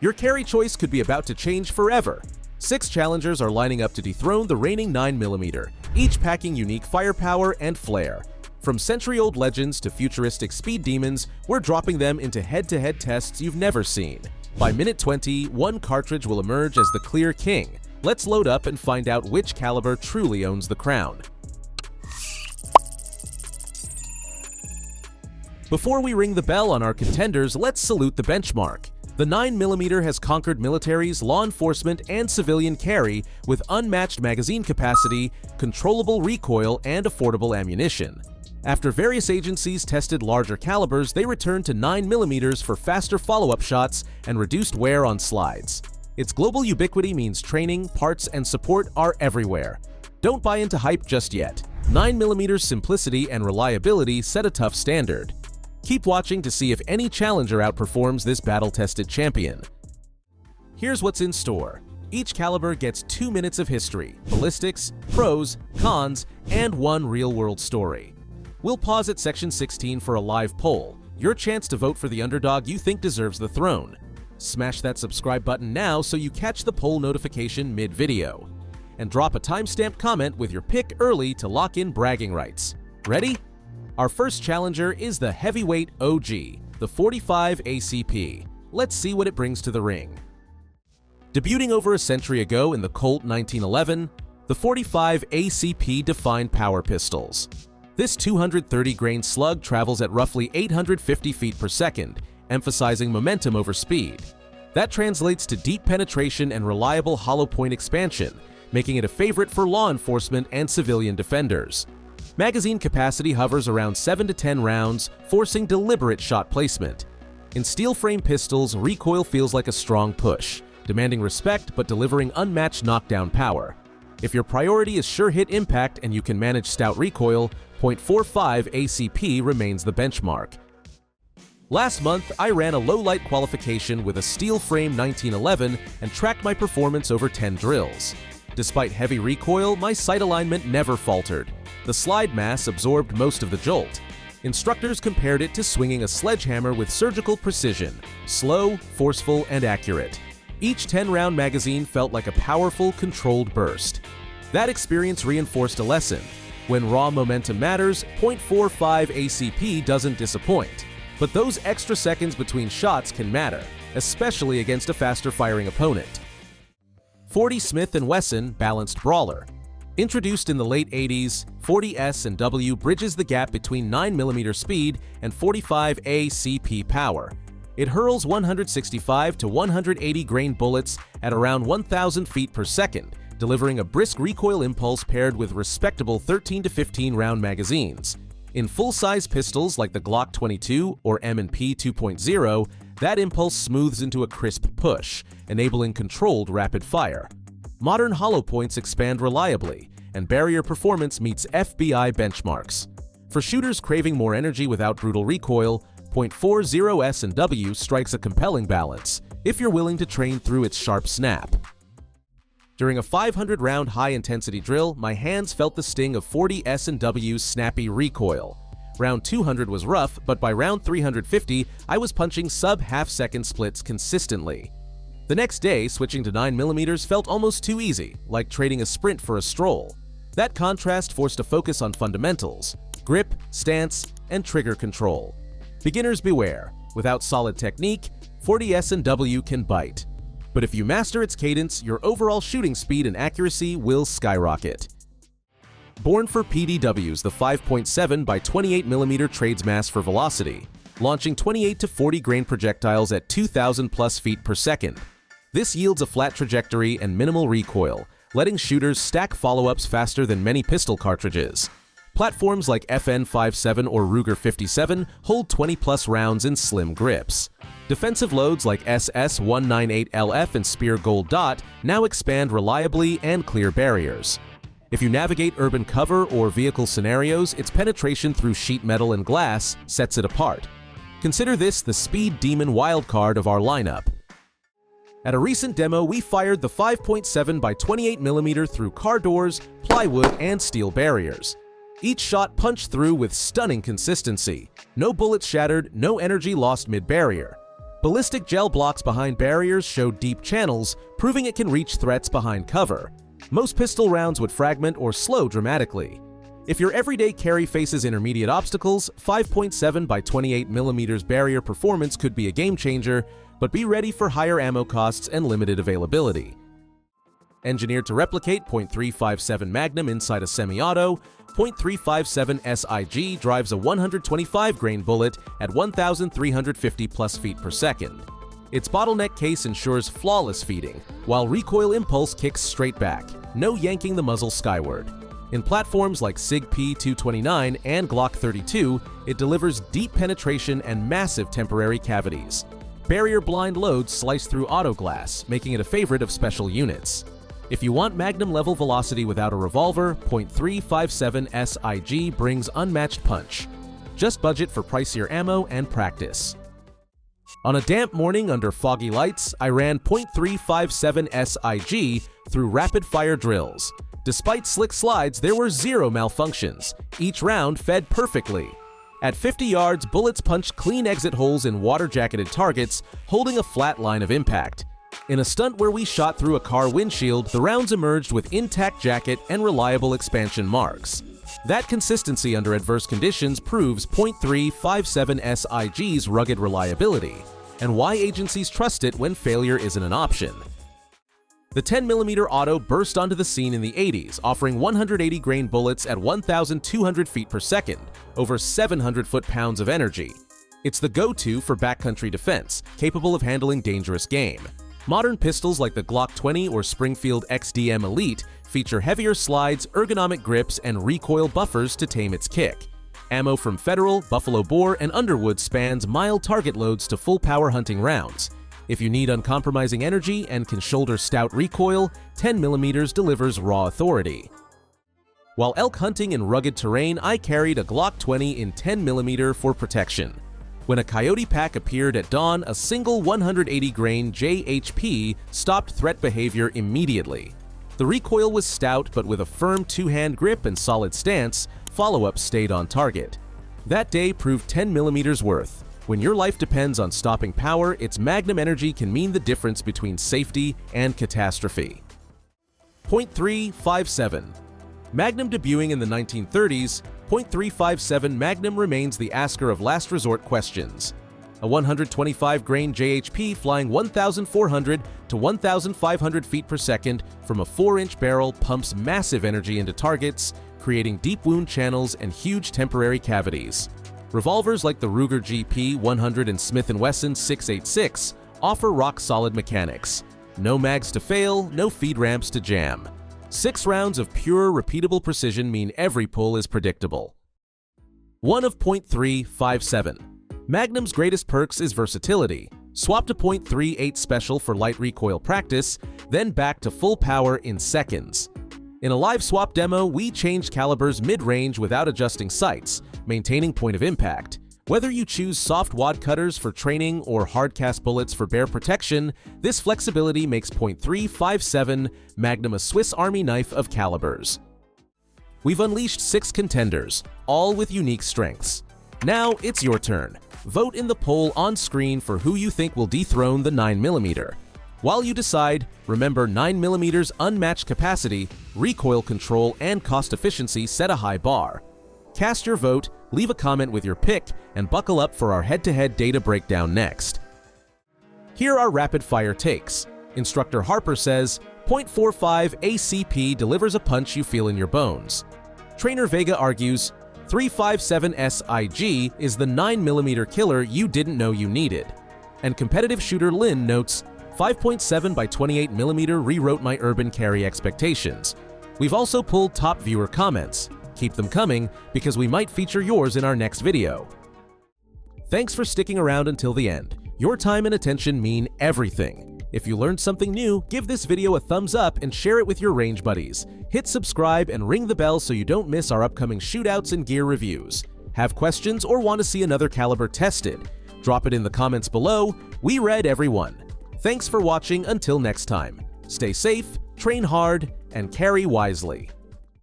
Your carry choice could be about to change forever. 6 challengers are lining up to dethrone the reigning 9mm, each packing unique firepower and flair. From century-old legends to futuristic speed demons, we're dropping them into head-to-head tests you've never seen. By minute 20, one cartridge will emerge as the clear king. Let's load up and find out which caliber truly owns the crown. Before we ring the bell on our contenders, let's salute the benchmark. The 9mm has conquered militaries, law enforcement, and civilian carry with unmatched magazine capacity, controllable recoil, and affordable ammunition. After various agencies tested larger calibers, they returned to 9mm for faster follow-up shots and reduced wear on slides. Its global ubiquity means training, parts, and support are everywhere. Don't buy into hype just yet. 9mm's simplicity and reliability set a tough standard. Keep watching to see if any challenger outperforms this battle-tested champion. Here's what's in store. Each caliber gets 2 minutes of history, ballistics, pros, cons, and one real-world story. We'll pause at section 16 for a live poll, your chance to vote for the underdog you think deserves the throne. Smash that subscribe button now so you catch the poll notification mid-video. And drop a timestamped comment with your pick early to lock in bragging rights. Ready? Our first challenger is the heavyweight OG, the 45 ACP. Let's see what it brings to the ring. Debuting over a century ago in the Colt 1911, the 45 ACP defined power pistols. This 230-grain slug travels at roughly 850 feet per second, emphasizing momentum over speed. That translates to deep penetration and reliable hollow point expansion, making it a favorite for law enforcement and civilian defenders. Magazine capacity hovers around 7 to 10 rounds, forcing deliberate shot placement. In steel frame pistols, recoil feels like a strong push, demanding respect but delivering unmatched knockdown power. If your priority is sure hit impact and you can manage stout recoil, .45 ACP remains the benchmark. Last month, I ran a low-light qualification with a steel frame 1911 and tracked my performance over 10 drills. Despite heavy recoil, my sight alignment never faltered. The slide mass absorbed most of the jolt. Instructors compared it to swinging a sledgehammer with surgical precision, slow, forceful, and accurate. Each 10-round magazine felt like a powerful, controlled burst. That experience reinforced a lesson. When raw momentum matters, .45 ACP doesn't disappoint. But those extra seconds between shots can matter, especially against a faster-firing opponent. 40 Smith & Wesson Balanced Brawler. Introduced in the late 80s, 40 S&W bridges the gap between 9mm speed and 45 ACP power. It hurls 165 to 180 grain bullets at around 1,000 feet per second, delivering a brisk recoil impulse paired with respectable 13 to 15 round magazines. In full-size pistols like the Glock 22 or M&P 2.0, that impulse smooths into a crisp push, enabling controlled rapid fire. Modern hollow points expand reliably, and barrier performance meets FBI benchmarks. For shooters craving more energy without brutal recoil, .40 S&W strikes a compelling balance, if you're willing to train through its sharp snap. During a 500-round high-intensity drill, my hands felt the sting of 40 S&W's snappy recoil. Round 200 was rough, but by round 350, I was punching sub-half-second splits consistently. The next day, switching to 9mm felt almost too easy, like trading a sprint for a stroll. That contrast forced a focus on fundamentals: grip, stance, and trigger control. Beginners beware. Without solid technique, 40 S&W can bite. But if you master its cadence, your overall shooting speed and accuracy will skyrocket. Born for PDWs, the 5.7 by 28mm trades mass for velocity, launching 28 to 40 grain projectiles at 2,000 plus feet per second. This yields a flat trajectory and minimal recoil, letting shooters stack follow-ups faster than many pistol cartridges. Platforms like FN57 or Ruger 57 hold 20-plus rounds in slim grips. Defensive loads like SS198LF and Spear Gold Dot now expand reliably and clear barriers. If you navigate urban cover or vehicle scenarios, its penetration through sheet metal and glass sets it apart. Consider this the speed demon wildcard of our lineup. At a recent demo, we fired the 5.7 by 28mm through car doors, plywood, and steel barriers. Each shot punched through with stunning consistency. No bullets shattered, no energy lost mid-barrier. Ballistic gel blocks behind barriers show deep channels, proving it can reach threats behind cover. Most pistol rounds would fragment or slow dramatically. If your everyday carry faces intermediate obstacles, 5.7 by 28mm barrier performance could be a game changer, but be ready for higher ammo costs and limited availability. Engineered to replicate .357 Magnum inside a semi-auto, .357 SIG drives a 125-grain bullet at 1,350 plus feet per second. Its bottleneck case ensures flawless feeding, while recoil impulse kicks straight back, no yanking the muzzle skyward. In platforms like SIG P229 and Glock 32, it delivers deep penetration and massive temporary cavities. Barrier blind loads slice through auto glass, making it a favorite of special units. If you want Magnum-level velocity without a revolver, .357 SIG brings unmatched punch. Just budget for pricier ammo and practice. On a damp morning under foggy lights, I ran .357 SIG through rapid-fire drills. Despite slick slides, there were zero malfunctions. Each round fed perfectly. At 50 yards, bullets punched clean exit holes in water-jacketed targets, holding a flat line of impact. In a stunt where we shot through a car windshield, the rounds emerged with intact jacket and reliable expansion marks. That consistency under adverse conditions proves .357 SIG's rugged reliability, and why agencies trust it when failure isn't an option. The 10mm auto burst onto the scene in the 80s, offering 180-grain bullets at 1,200 feet per second, over 700 foot-pounds of energy. It's the go-to for backcountry defense, capable of handling dangerous game. Modern pistols like the Glock 20 or Springfield XDM Elite feature heavier slides, ergonomic grips, and recoil buffers to tame its kick. Ammo from Federal, Buffalo Bore, and Underwood spans mild target loads to full-power hunting rounds. If you need uncompromising energy and can shoulder stout recoil, 10mm delivers raw authority. While elk hunting in rugged terrain, I carried a Glock 20 in 10mm for protection. When a coyote pack appeared at dawn, a single 180-grain JHP stopped threat behavior immediately. The recoil was stout, but with a firm two-hand grip and solid stance, follow-up stayed on target. That day proved 10mm worth. When your life depends on stopping power, its Magnum energy can mean the difference between safety and catastrophe. .357 Magnum debuting in the 1930s, .357 Magnum remains the asker of last resort questions. A 125-grain JHP flying 1,400 to 1,500 feet per second from a 4-inch barrel pumps massive energy into targets, creating deep wound channels and huge temporary cavities. Revolvers like the Ruger GP100 and Smith & Wesson 686 offer rock-solid mechanics. No mags to fail, no feed ramps to jam. 6 rounds of pure, repeatable precision mean every pull is predictable. One of .357. Magnum's greatest perks is versatility. Swap to .38 Special for light recoil practice, then back to full power in seconds. In a live swap demo, we changed calibers mid-range without adjusting sights, maintaining point of impact. Whether you choose soft wad cutters for training or hard-cast bullets for bear protection, this flexibility makes .357 Magnum a Swiss Army knife of calibers. We've unleashed 6 contenders, all with unique strengths. Now it's your turn. Vote in the poll on screen for who you think will dethrone the 9mm. While you decide, remember 9mm's unmatched capacity, recoil control, and cost efficiency set a high bar. Cast your vote, leave a comment with your pick, and buckle up for our head-to-head data breakdown next. Here are rapid-fire takes. Instructor Harper says, .45 ACP delivers a punch you feel in your bones. Trainer Vega argues, .357 SIG is the 9mm killer you didn't know you needed. And competitive shooter Lynn notes, 5.7 by 28mm rewrote my urban carry expectations. We've also pulled top viewer comments. Keep them coming, because we might feature yours in our next video. Thanks for sticking around until the end. Your time and attention mean everything. If you learned something new, give this video a thumbs up and share it with your range buddies. Hit subscribe and ring the bell so you don't miss our upcoming shootouts and gear reviews. Have questions or want to see another caliber tested? Drop it in the comments below. We read everyone. Thanks for watching until next time. Stay safe, train hard, and carry wisely.